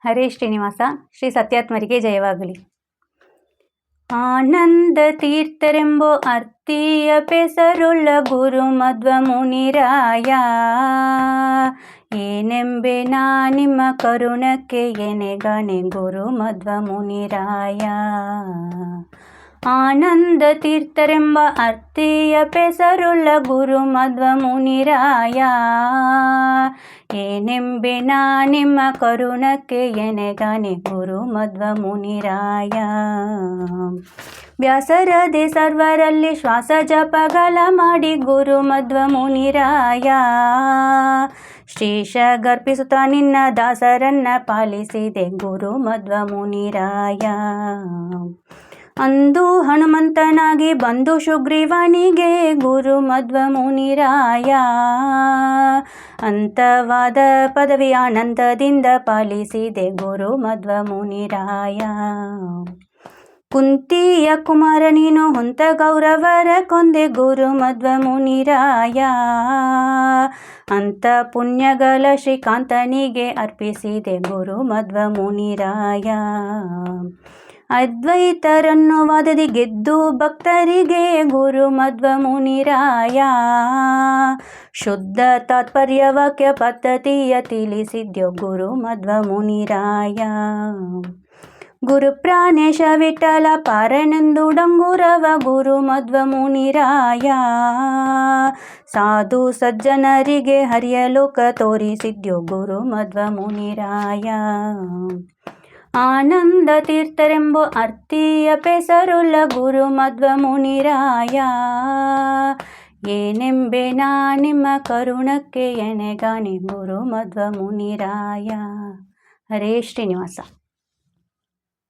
ಹರೇ ಶ್ರೀನಿವಾಸ. ಶ್ರೀ ಸತ್ಯಾತ್ಮರಿಗೆ ಜಯವಾಗಲಿ. ಆನಂದ ತೀರ್ಥರೆಂಬೋ ಅರ್ತಿಯ ಪೆಸರುಳ್ಳ ಗುರು ಮಧ್ವ ಮುನಿರಾಯ, ಏನೆಂಬೆ ನಾ ನಿಮ್ಮ ಕರುಣಕ್ಕೆ ಎನೆಗಾನೆ ಗುರು ಮಧ್ವ ಮುನಿರಾಯ. ಆನಂದ ತೀರ್ಥರೆಂಬ ಅರ್ತಿಯ ಪೆಸರುಳ್ಳ ಗುರು ಮಧ್ವ ಮುನಿರಾಯ, ಏನೆಂಬೆ ನಾ ನಿಮ್ಮ ಕರುಣಕ್ಕೆ ಎನೆಗಾನೆ ಗುರು ಮಧ್ವ ಮುನಿರಾಯ. ವ್ಯಾಸರದೆ ಸರ್ವರಲ್ಲಿ ಶ್ವಾಸ ಜಪಗಳ ಮಾಡಿ ಗುರು ಮಧ್ವ ಮುನಿರಾಯ, ಶ್ರೀಶ ಗರ್ಪಿಸುತ್ತ ನಿನ್ನ ದಾಸರನ್ನ ಪಾಲಿಸಿದೆ ಗುರು ಮಧ್ವ ಮುನಿರಾಯ. ಅಂದು ಹನುಮಂತನಾಗಿ ಬಂದು ಸುಗ್ರೀವನಿಗೆ ಗುರು ಮಧ್ವ ಮುನಿರಾಯ, ಅಂತವಾದ ಪದವಿ ಆನಂದದಿಂದ ಪಾಲಿಸಿದೆ ಗುರು ಮಧ್ವ ಮುನಿರಾಯ. ಕುಂತಿಯ ಕುಮಾರ ನೀನು ಹೊಂತ ಗೌರವರ ಕೊಂದೆ ಗುರು ಮಧ್ವ ಮುನಿರಾಯ, ಅಂತ ಪುಣ್ಯಗಳ ಶ್ರೀಕಾಂತನಿಗೆ ಅರ್ಪಿಸಿದೆ ಗುರು ಮಧ್ವ ಮುನಿರಾಯ. ಅದ್ವೈತರನ್ನು ವಾದದಿ ಗೆದ್ದು ಭಕ್ತರಿಗೆ ಗುರು ಮಧ್ವ ಮುನಿರಾಯ, ಶುದ್ಧ ತಾತ್ಪರ್ಯ ವಾಕ್ಯ ಪದ್ಧತಿಯ ತಿಳಿಸಿದ್ಯೋ ಗುರು ಮಧ್ವ ಮುನಿರಾಯ. ಗುರು ಪ್ರಾಣೇಶ ವಿಠಲ ಪಾರನೆಂದು ಡಂಗುರವ ಗುರು ಮಧ್ವ ಮುನಿರಾಯ, ಸಾಧು ಸಜ್ಜನರಿಗೆ ಹರಿಯ ಲೋಕ ತೋರಿಸಿದ್ಯೋ ಗುರು ಮಧ್ವ ಮುನಿರಾಯ. ಆನಂದ ತೀರ್ಥರೆಂಬೋ ಅರ್ತಿಯ ಪೆಸರುಳ್ಳ ಗುರು ಮಧ್ವ ಮುನಿರಾಯ, ಏನೆಂಬೆ ನಾ ನಿಮ್ಮ ಕರುಣಕ್ಕೆ ಎನೆಗಾನೆ ಗುರು ಮಧ್ವ ಮುನಿರಾಯ. ಹರೇ ಶ್ರೀನಿವಾಸ.